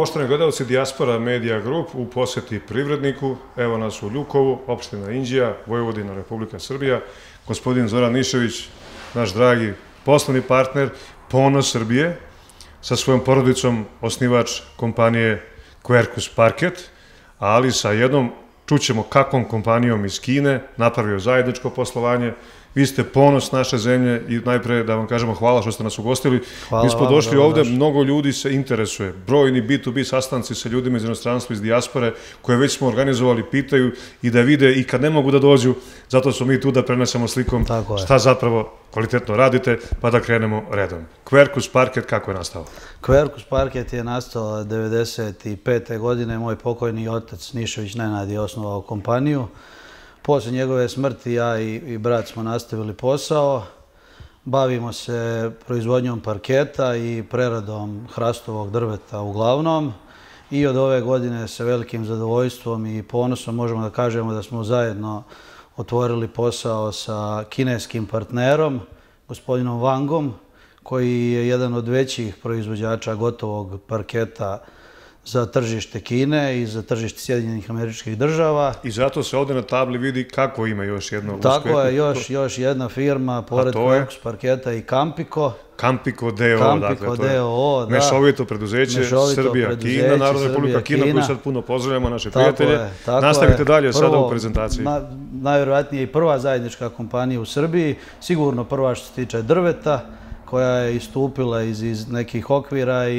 Poštovani gledalci, Dijaspora Media Group u poseti Privredniku. Evo nas u Ljukovu, opština Inđija, Vojvodina, Republika Srbija. Gospodin Zoran Nišević, naš dragi poslovni partner, ponos Srbije, sa svojom porodicom osnivač kompanije Quercus Parket, ali sa jednom, čućemo kakvom kompanijom iz Kine, napravio zajedničko poslovanje. Vi ste ponos naše zemlje i najpre da vam kažemo hvala što ste nas ugostili. Mi smo došli ovde, mnogo ljudi se interesuje. Brojni B2B sastanci sa ljudima iz inostranstva, iz dijaspore, koje već smo organizovali, pitaju i da vide i kad ne mogu da dođu, zato smo mi tu da prenesemo slikom šta zapravo kvalitetno radite, pa da krenemo redom. Quercus Parket, kako je nastao? Quercus Parket je nastao 1995. godine. Moj pokojni otac Nišević Nenad je osnovao kompaniju. Posle njegove smrti ja i brat smo nastavili posao. Bavimo se proizvodnjom parketa i preradom hrastovog drveta uglavnom. I od ove godine sa velikim zadovoljstvom i ponosom možemo da kažemo da smo zajedno otvorili posao sa kineskim partnerom, gospodinom Wangom, koji je jedan od većih proizvođača gotovog parketa za tržište Kine i za tržište Sjedinjenih Američkih Država. I zato se ovde na tabli vidi kako ima još jedno... Tako je, još jedna firma, pored Quercus Parketa i Campiko. Campiko DO, dakle, to je mešovito preduzeće Srbija, Kina, Narodna Republika Kina, koju sad puno pozdravljamo, naše prijatelje. Nastavite dalje sada u prezentaciji. Najvjerojatnije i prva zajednička kompanija u Srbiji, sigurno prva što se tiče drveta, koja je istupila iz nekih okvira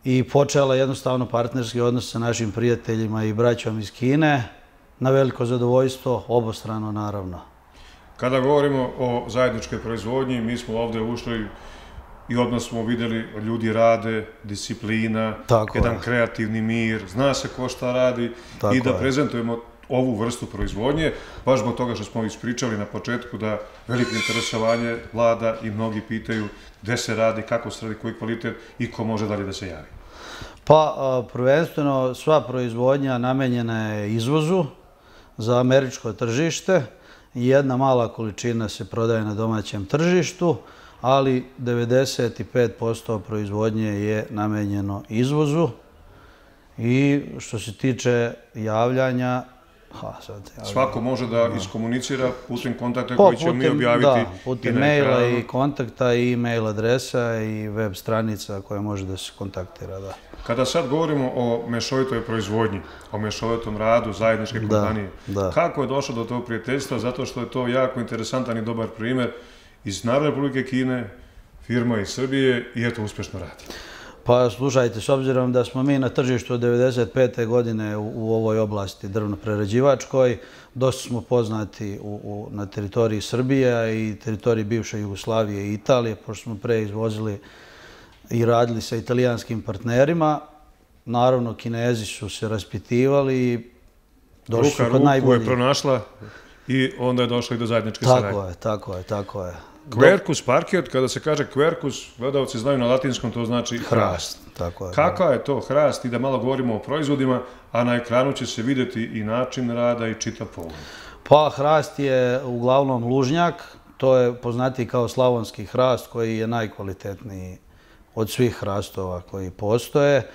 i počela jednostavno partnerski odnos sa našim prijateljima i braćom iz Kine, na veliko zadovoljstvo, obostrano naravno. Kada govorimo o zajedničkoj proizvodnji, mi smo ovde ušli i odmah smo videli ljudi rade, disciplina, jedan kreativni mir, zna se ko šta radi i da prezentujemo ovu vrstu proizvodnje, baš zbog toga što smo ispričali na početku da veliko interesovanje vlada i mnogi pitaju gde se radi, kako se radi, koji kvalitet i ko može dalje da se javi. Pa, prvenstveno sva proizvodnja namenjena je izvozu za američko tržište. Jedna mala količina se prodaje na domaćem tržištu, ali 95% proizvodnje je namenjeno izvozu. I što se tiče javljanja, svako može da iskomunicira putem kontakta koji ćemo mi objaviti. Da, putem maila i kontakta i e-mail adresa i web stranica koja može da se kontaktira, da. Kada sad govorimo o mešovitoj proizvodnji, o mešovitom radu zajedničke kompanije, kako je došlo do tog prijateljstva? Zato što je to jako interesantan i dobar primjer iz Narodne Republike Kine, firma iz Srbije i eto uspešno radi. Pa slušajte, s obzirom da smo mi na tržištu od 1995. godine u ovoj oblasti drvno-prerađivačkoj, dosta smo poznati na teritoriji Srbije i teritoriji bivše Jugoslavije i Italije, pošto smo pre izvozili i radili sa italijanskim partnerima. Naravno, Kinezi su se raspitivali i došli su kod najboljih. Ruka je pronašla i onda je došlo i do zajedničke saradnje. Tako je. Quercus Parket, kada se kaže Quercus, gledalci znaju na latinskom, to znači hrast. Kakav je to hrast i da malo govorimo o proizvodima, a na ekranu će se vidjeti i način rada i čitav pogled. Pa hrast je uglavnom lužnjak, to je poznatiji kao slavonski hrast koji je najkvalitetniji od svih hrastova koji postoje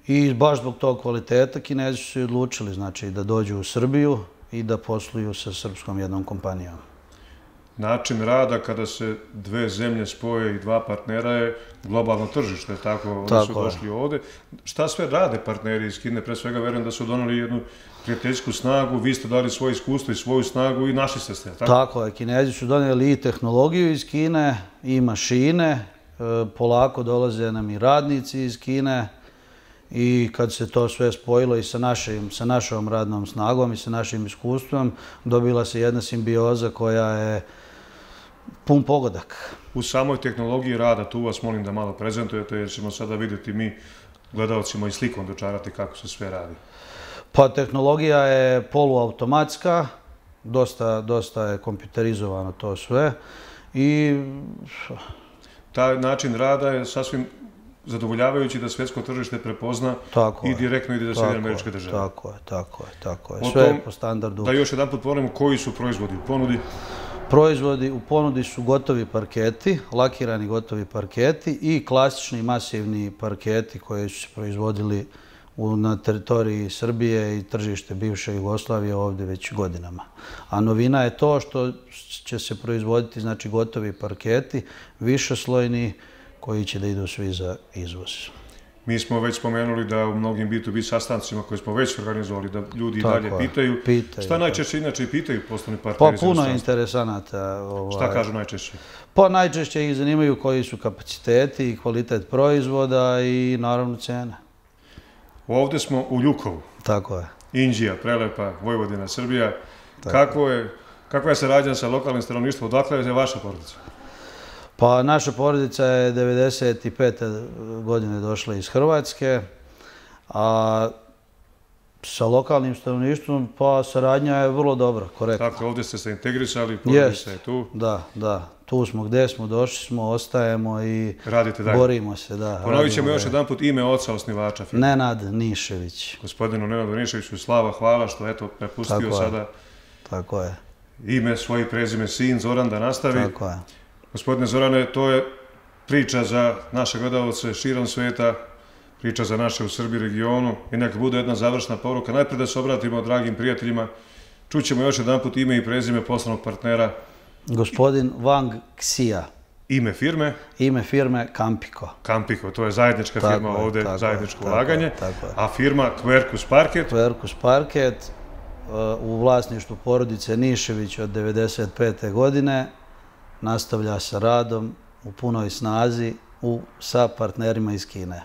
i baš zbog tog kvaliteta Kinezi su se odlučili da dođu u Srbiju i da posluju sa srpskom jednom kompanijom. Način rada kada se dve zemlje spoje i dva partnera je globalno tržište, tako oni su došli ovde. Šta sve rade partneri iz Kine? Pre svega verujem da su donali jednu prijateljsku snagu, vi ste dali svoje iskustvo i svoju snagu i našli ste se, tako? Tako je, Kinezi su doneli i tehnologiju iz Kine i mašine, polako dolaze nam i radnici iz Kine i kad se to sve spojilo i sa našom radnom snagom i sa našim iskustvom, dobila se jedna simbioza koja je pun pogodak. U samoj tehnologiji rada, tu vas molim da malo prezentujete, jer ćemo sada vidjeti mi gledalcima i slikom dočarati kako se sve radi. Pa tehnologija je poluautomatska, dosta je kompjuterizovano to sve i... Taj način rada je sasvim zadovoljavajući da svetsko tržište prepozna i direktno ide do Sjedinjenih Američkih Država. Tako je. Sve je po standardu. Da još jedan put ponovimo koji su proizvodi u ponudi. Proizvodi u ponudi su gotovi parketi, lakirani gotovi parketi i klasični masivni parketi koji su se proizvodili na teritoriji Srbije i tržište bivše Jugoslavije ovdje već godinama. A novina je to što će se proizvoditi, znači, gotovi parketi, višeslojni, koji će da idu svi za izvoz. Mi smo već spomenuli da u mnogim B2B sastancima koje smo već organizovali, da ljudi dalje pitaju. Šta najčešće inače pitaju poslovni partneri? Pa puno interesanata. Šta kažu najčešće? Pa najčešće ih zanimaju koji su kapaciteti i kvalitet proizvoda i naravno cena. Ovdje smo u Ljukovu. Tako je. Inđija, prelepa, Vojvodina, Srbija. Kakva je saradnja sa lokalnim stanovništvom? Odakle je vaša porodica? Pa naša porodica je 1995. godine došla iz Hrvatske, a sa lokalnim stanovništvom pa saradnja je vrlo dobra, korektna. Tako, ovdje ste se integrisali, porodica je tu. Da. Tu smo gdje smo, došli smo, ostajemo i borimo se. Ponovit ćemo još jedan put ime oca osnivača firme. Nenad Nišević. Gospodinu Nenadu Niševiću slava, hvala što je prepustio sada ime, svoje prezime, sin Zoran da nastavi. Tako je. Gospodine Zorane, to je priča za naše gledalce širom sveta, priča za naše u Srbiji regionu i neka bude jedna završna poruka. Najprije da se obratimo dragim prijateljima. Čućemo još jedan put ime i prezime poslovnog partnera. Gospodin Wang Xia. Ime firme? Ime firme Campiko. Campiko, to je zajednička firma ovdje, zajedničko ulaganje. A firma Quercus Parket? Quercus Parket u vlasništvu porodice Nišević od 1995. godine nastavlja sa radom u punoj snazi sa partnerima iz Kine.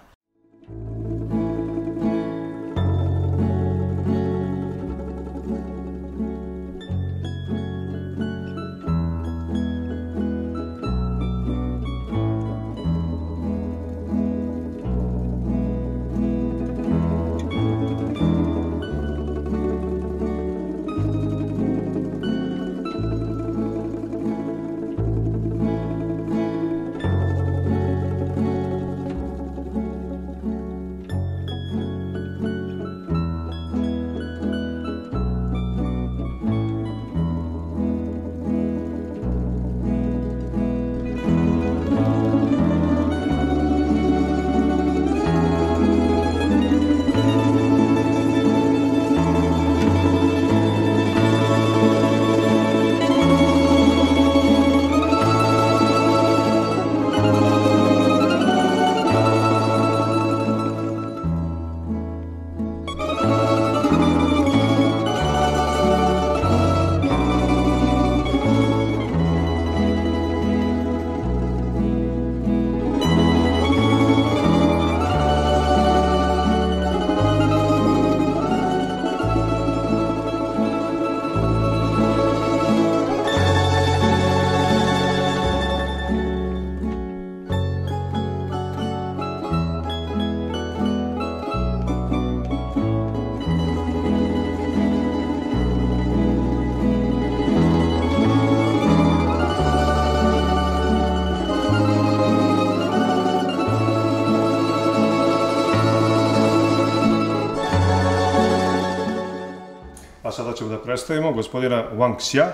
Sada ćemo da predstavimo gospodina Wang Xia,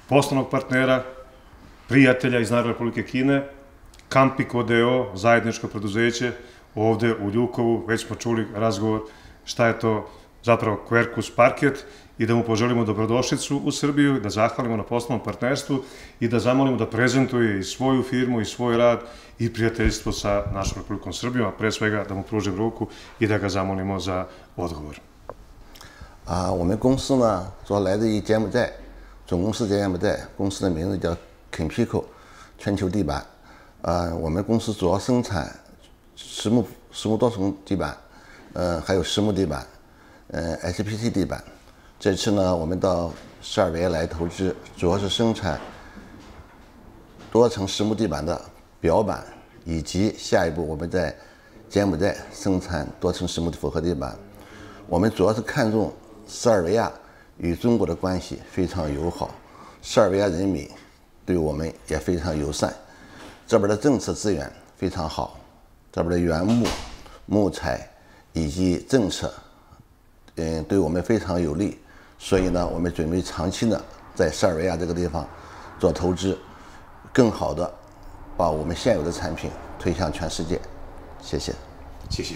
poslovnog partnera, prijatelja iz Narodne Republike Kine, Campiko DO, zajedničko preduzeće, ovdje u Ljukovu. Već smo čuli razgovor šta je to zapravo Quercus Parket i da mu poželimo dobrodošlicu u Srbiju, da zahvalimo na poslovnom partnerstvu i da zamolimo da prezentuje i svoju firmu i svoj rad i prijateljstvo sa našom Republikom Srbijom, a pre svega da mu pružim ruku i da ga zamolimo za odgovor. 我们公司呢，主要来自于柬埔寨，总公司在柬埔寨，公司的名字叫 Campiko 全球地板。我们公司主要生产实木多层地板，还有实木地板，HPC 地板。这次呢，我们到塞尔维亚来投资，主要是生产多层实木地板的表板，以及下一步我们在柬埔寨生产多层实木的复合地板。我们主要是看重 塞尔维亚与中国的关系非常友好，塞尔维亚人民对我们也非常友善，这边的政策资源非常好，这边的原木、木材以及政策，对我们非常有利，所以呢，我们准备长期呢在塞尔维亚这个地方做投资，更好的把我们现有的产品推向全世界。谢谢，谢谢。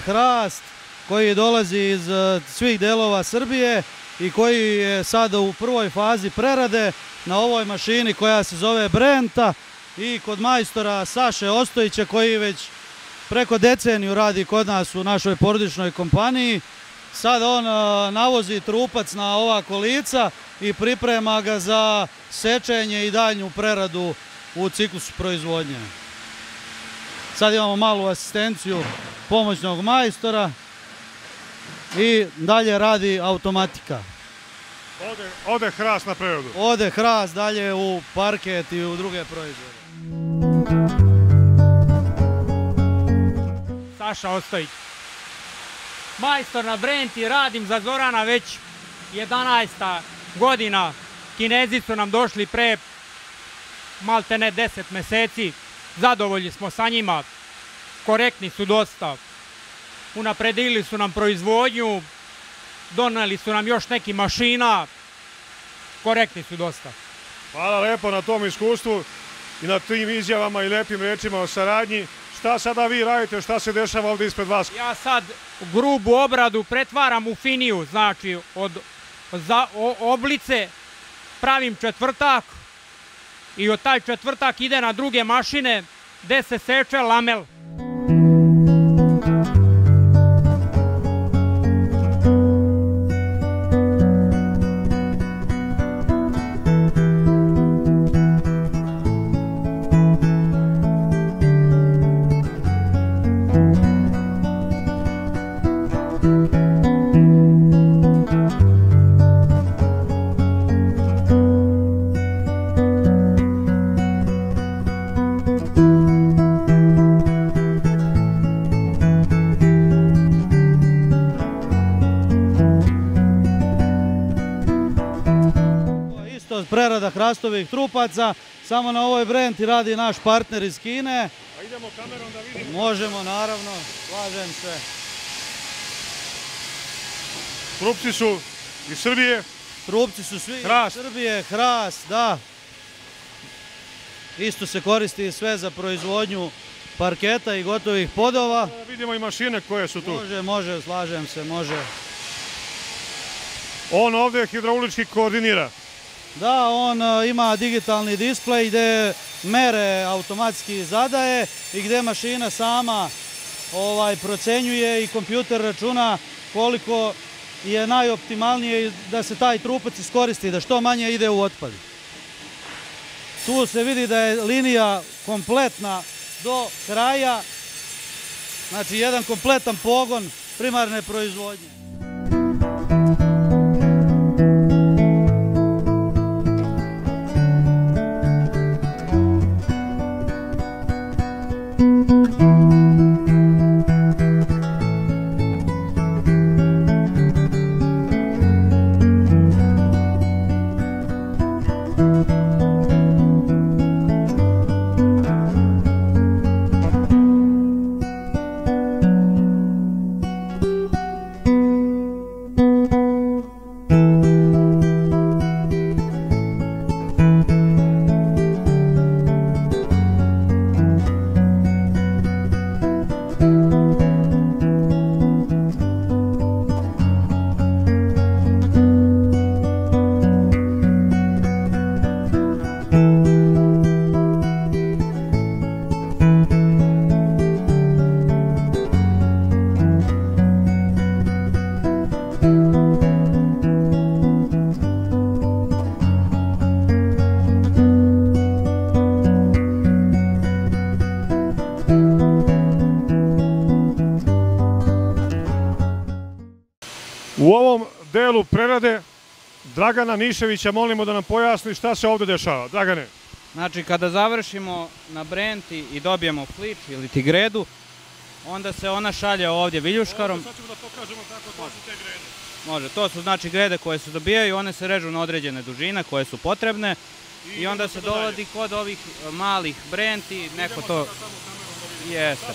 Hrast koji dolazi iz svih delova Srbije i koji je sada u prvoj fazi prerade na ovoj mašini koja se zove Brenta i kod majstora Saše Ostojića koji već preko deceniju radi kod nas u našoj porodičnoj kompaniji. Sada on navozi trupac na ova kolica i priprema ga za sečenje i daljnju preradu u ciklusu proizvodnje. Sad imamo malu asistenciju pomoćnog majstora i dalje radi automatika. Ode hrast na preradu. Ode hrast dalje u parket i u druge proizvode. Saša Ostojić. Majstor na Brenti, radim za Zorana već 11. godina. Kinezi su nam došli pre maltene 10 meseci. Zadovoljni smo sa njima. Korektni su dosta. Unapredili su nam proizvodnju. Doneli su nam još neki mašina. Korektni su dosta. Hvala lepo na tom iskustvu i na tim izjavama i lepim rečima o saradnji. Šta sada vi radite, šta se dešava ovdje ispred vas? Ja sad grubu obradu pretvaram u finiju, znači od oblice pravim četvrtak i od taj četvrtak ide na druge mašine gde se seče lamel. Prerada hrastovih trupaca, samo na ovoj Brenti radi naš partner iz Kine. A idemo kamerom da vidimo. Možemo, naravno, slažem se. Trupci su iz Srbije. Trupci su svi Hrast. iz Srbije, hrast, da. Isto se koristi sve za proizvodnju parketa i gotovih podova. Da vidimo i mašine koje su tu. Može, slažem se, može. On ovdje hidraulički koordinira. Da, on ima digitalni displej gdje mere automatski zadaje i gdje mašina sama procenjuje i kompjuter računa koliko je najoptimalnije da se taj trupac iskoristi, da što manje ide u otpad. Tu se vidi da je linija kompletna do kraja, znači jedan kompletan pogon primarne proizvodnje. U ovom delu prerade Dragana Niševića molimo da nam pojasni šta se ovde dešava. Dragane. Znači, kada završimo na brenti i dobijemo flič ili ti gredu, onda se ona šalje ovdje viljuškarom. Sad ćemo da pokažemo tako, to su te grede. Može, to su znači grede koje se dobijaju, one se režu na određene dužine koje su potrebne i onda se dovodi kod ovih malih brenti, neko to... Jeste.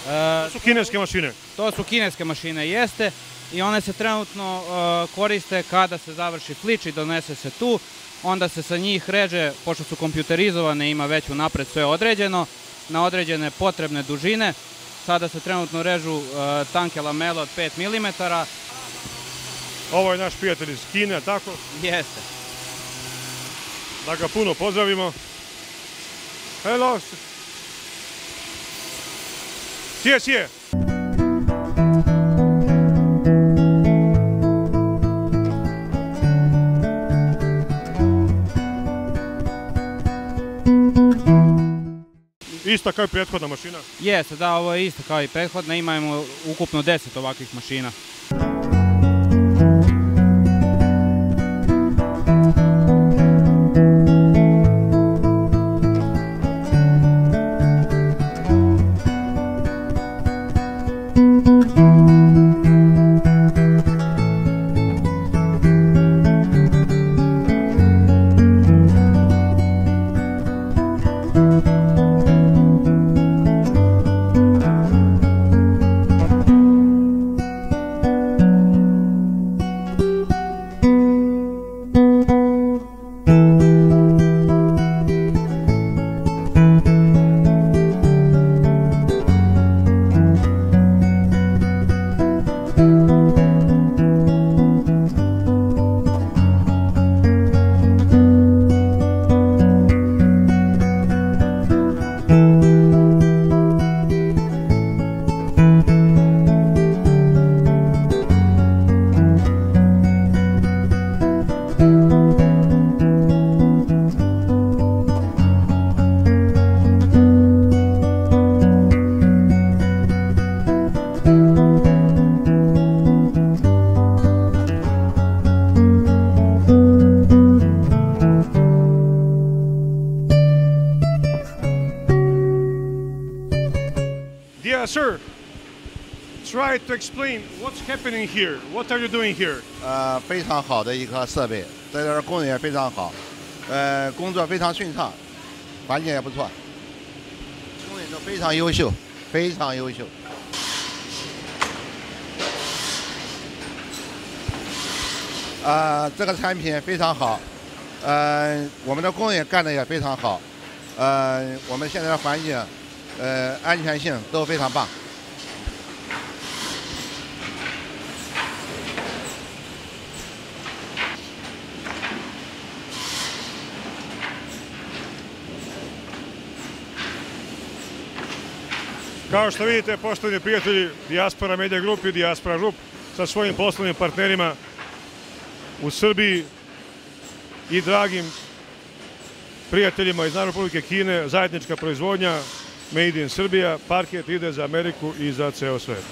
To su kineske mašine. To su kineske mašine, jeste. I one se trenutno koriste kada se završi flič i donese se tu. Onda se sa njih reže, pošto su kompjuterizovane, ima već unapred sve određeno, na određene potrebne dužine. Sada se trenutno režu tanke lamele od 5 mm. Ovo je naš prijatelj iz Kine, tako? Jeste. Da ga puno pozdravimo. Hello. Sije. Ista kao i prethodna mašina? Jeste, da, ovo je isto kao i prethodna, imamo ukupno 10 ovakvih mašina. Sir, try to explain what's happening here. What are you doing here? 非常好的一个设备，在这儿工作也非常好，工作非常顺畅，环境也不错，工人都非常优秀，非常优秀。这个产品非常好，我们的工人干的也非常好，我们现在的环境。安全性都非常棒。Kao što vidite, poštovani prijatelji, Dijaspora Media Group i Dijaspora Group sa svojim poslovnim partnerima u Srbiji i dragim prijateljima iz Narodne Republike Kine, zajednička proizvodnja Made in Srbija, parket ide za Ameriku i za ceo svet.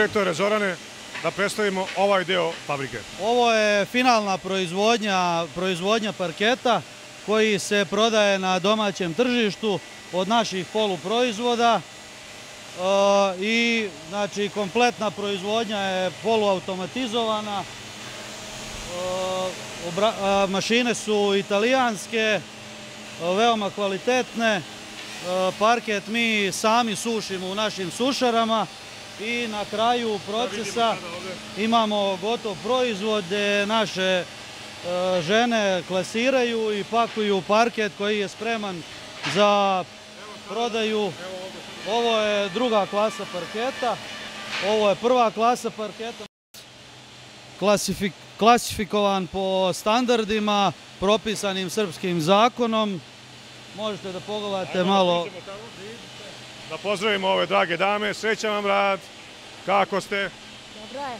Direktore Zorane, da predstavimo ovaj deo fabrike. Ovo je finalna proizvodnja parketa koji se prodaje na domaćem tržištu od naših poluproizvoda i znači kompletna proizvodnja je poluautomatizovana. Mašine su italijanske, veoma kvalitetne. Parket mi sami sušimo u našim sušarama i na kraju procesa imamo gotov proizvod gdje naše žene klasiraju i pakuju parket koji je spreman za prodaju. Ovo je druga klasa parketa, ovo je prva klasa parketa. Klasifikovan po standardima propisanim srpskim zakonom. Možete da pogledate malo. Da pozdravimo ove drage dame, srećan vam rad, kako ste? Dobro je.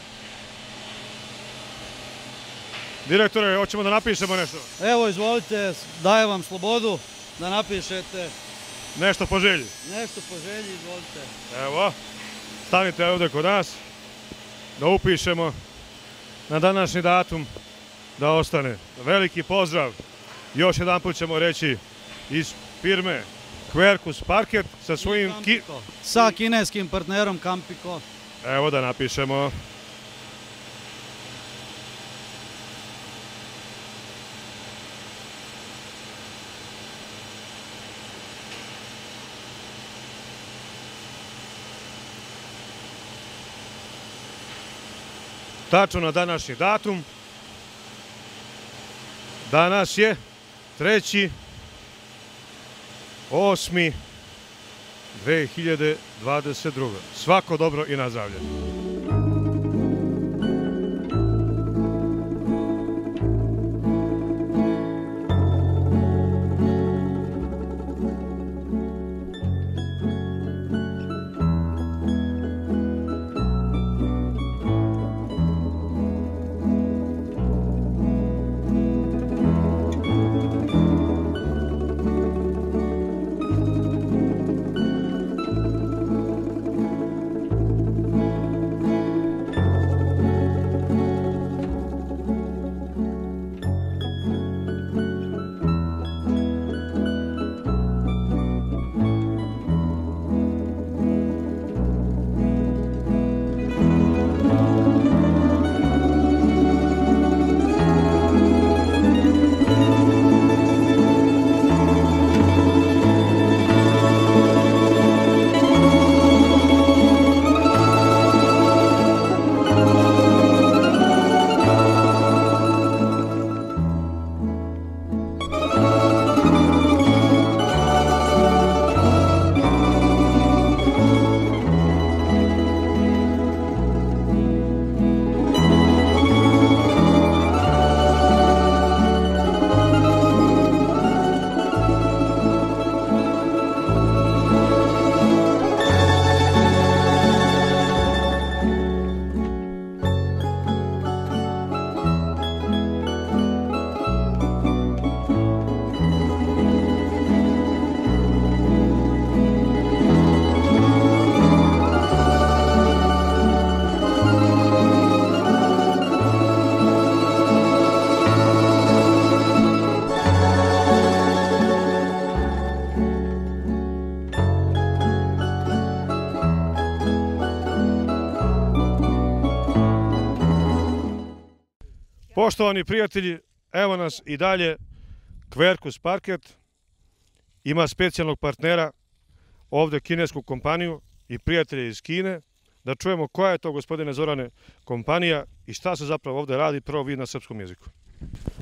Direktore, hoćemo da napišemo nešto? Evo, izvolite, dajem vam slobodu da napišete. Nešto po želji? Nešto po želji, izvolite. Evo, stanite ovdje kod nas, da upišemo na današnji datum, da ostane. Veliki pozdrav, još jedan put ćemo reći, iz firme Quercus Parket sa svojim... Sa kineskim partnerom Campiko. Evo da napišemo. Tačno na današnji datum. Danas je 3.8.2022. Svako dobro i na zdravlje. Poštovani prijatelji, evo nas i dalje, Quercus Parket ima specijalnog partnera, ovdje kinesku kompaniju i prijatelje iz Kine. Da čujemo koja je to, gospodine Zorane, kompanija i šta se zapravo ovdje radi, prvo vi na srpskom jeziku.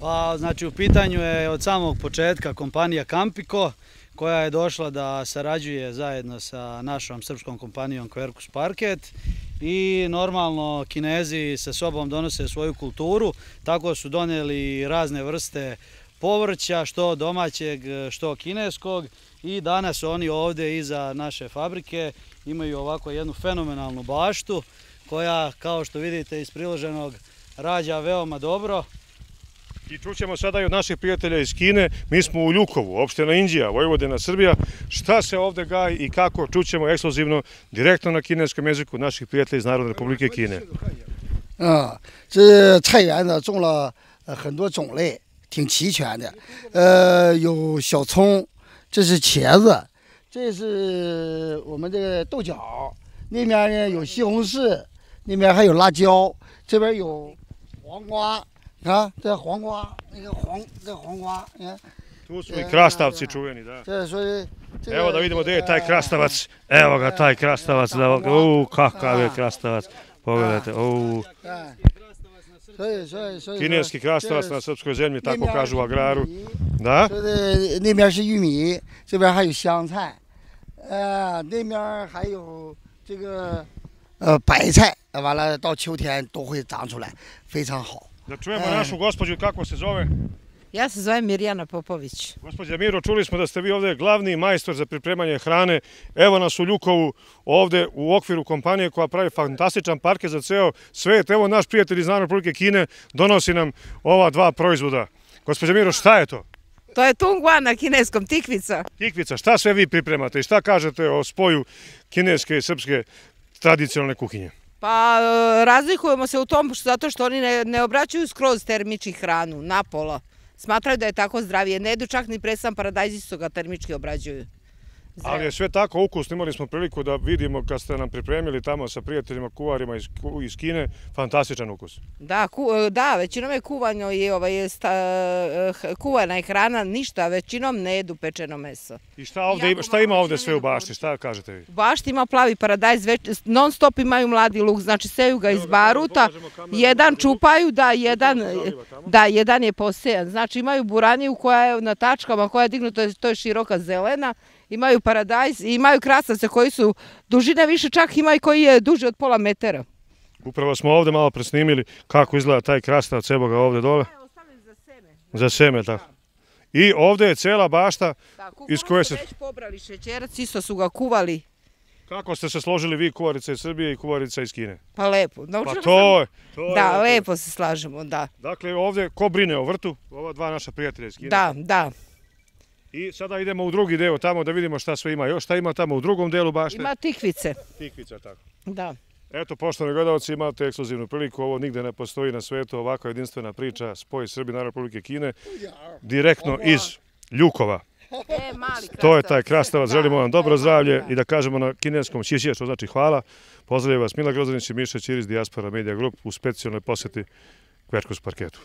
Pa, znači, u pitanju je od samog početka kompanija Campiko, koja je došla da sarađuje zajedno sa našom srpskom kompanijom Quercus Parket i normalno Kinezi sa sobom donose svoju kulturu, tako su donijeli razne vrste povrća, što domaćeg, što kineskog i danas oni ovdje iza naše fabrike imaju ovako jednu fenomenalnu baštu koja, kao što vidite iz priloženog, rađa veoma dobro. I čućemo sada i od naših prijatelja iz Kine. Mi smo u Ljukovu, opština Inđija, Vojvodina, Srbija. Šta se ovde gaji i kako, čućemo ekskluzivno, direktno na kineskom jeziku naših prijatelja iz Narodne Republike Kine. 这菜园呢种了很多种类，挺齐全的。有小葱，这是茄子，这是我们这个豆角，那边呢有西红柿，那边还有辣椒，这边有黄瓜。你看这黄瓜，这黄瓜，你看。Tu su i krastavci čuveni, da. Evo da vidimo gde je taj krastavac. Evo ga taj krastavac. Kakav je krastavac. Pogledajte. Kineski krastavac na srpskoj zemlji, tako kažu u agraru. Da? 那边是玉米，这边还有香菜，那边还有这个白菜，完了到秋天都会长出来，非常好。 Da čujemo našu gospođu, kako se zove? Ja se zovem Mirjana Popović. Gospođa Miro, čuli smo da ste vi ovde glavni majstor za pripremanje hrane. Evo nas u Ljukovu, ovde u okviru kompanije koja pravi fantastičan parket za ceo svet. Evo naš prijatelj iz Narodne Republike Kine donosi nam ova dva proizvoda. Gospođa Miro, šta je to? To je tungua na kineskom, tikvica. Tikvica, šta sve vi pripremate i šta kažete o spoju kineske i srpske tradicionalne kuhinje? Pa razlikujemo se u tom zato što oni ne obraćaju skroz termički hranu, napola. Smatraju da je tako zdravije. Ne jedu čak ni presan paradajz, isto ga termički obrađuju. Ali je sve tako ukusno, imali smo priliku da vidimo kad ste nam pripremili tamo sa prijateljima kuvarima iz Kine, fantastičan ukus. Da, većinom je kuvano i kuvana je hrana, ništa, većinom ne jedu pečeno meso. I šta ima ovde sve u bašti, šta kažete vi? U bašti ima plavi paradajz, non stop imaju mladi luk, znači seju ga iz baruta, jedan čupaju, jedan je posejan. Znači imaju buraniju koja je na tačkama, koja je dignuta, to je široka zelena, imaju paradajz i imaju krastavce koji su dužine više, čak ima i koji je duži od pola metara. Upravo smo ovde malo presnimili kako izgleda taj krastavac, evo ga ovde dole. Ostavili za seme. Za seme, tako. I ovde je cela bašta iz koje se... Već pobrali šećerac, isto su ga kuvali. Kako ste se složili vi, kuvarica iz Srbije i kuvarica iz Kine? Pa lepo. Pa to je. Da, lepo se slažemo, da. Dakle, ovde ko brine o vrtu? Ova dva naša prijatelja iz Kine. Da. I sada idemo u drugi deo tamo da vidimo šta sve ima još. Šta ima tamo u drugom delu bašte? Ima tikvice. Tikvica, tako. Da. Eto, poštovani gledalci, imate ekskluzivnu priliku. Ovo nigde ne postoji na svetu. Ovakva jedinstvena priča, spoj Srbije i Narodne Republike Kine. Direktno iz Ljukova. To je taj krastavac. Želimo vam dobro zdravlje i da kažemo na kineskom xiexie, što znači hvala. Pozdravljaju vas Mila Grozdanić i Miša Ćirić, Dijaspora Media Group u specijalnoj poseti Quercus parketu.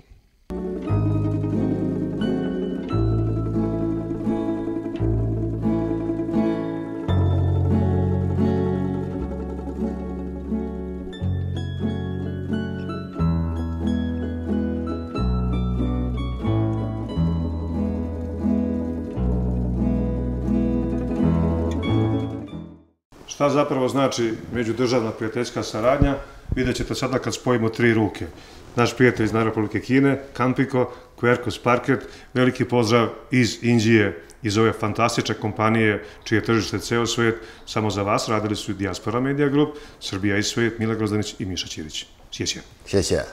Šta zapravo znači međudržavna prijateljska saradnja, vidjet ćete sada kad spojimo tri ruke. Naš prijatelj iz Narodne Republike Kine, Kanpiko, Quercus Parket, veliki pozdrav iz Inđije, iz ove fantastične kompanije čije tržište ceo svet. Samo za vas radili su i Dijaspora Media Group, Srbija i svet, Mila Grozdanić i Miša Ćirić. Xiexie. Xiexie.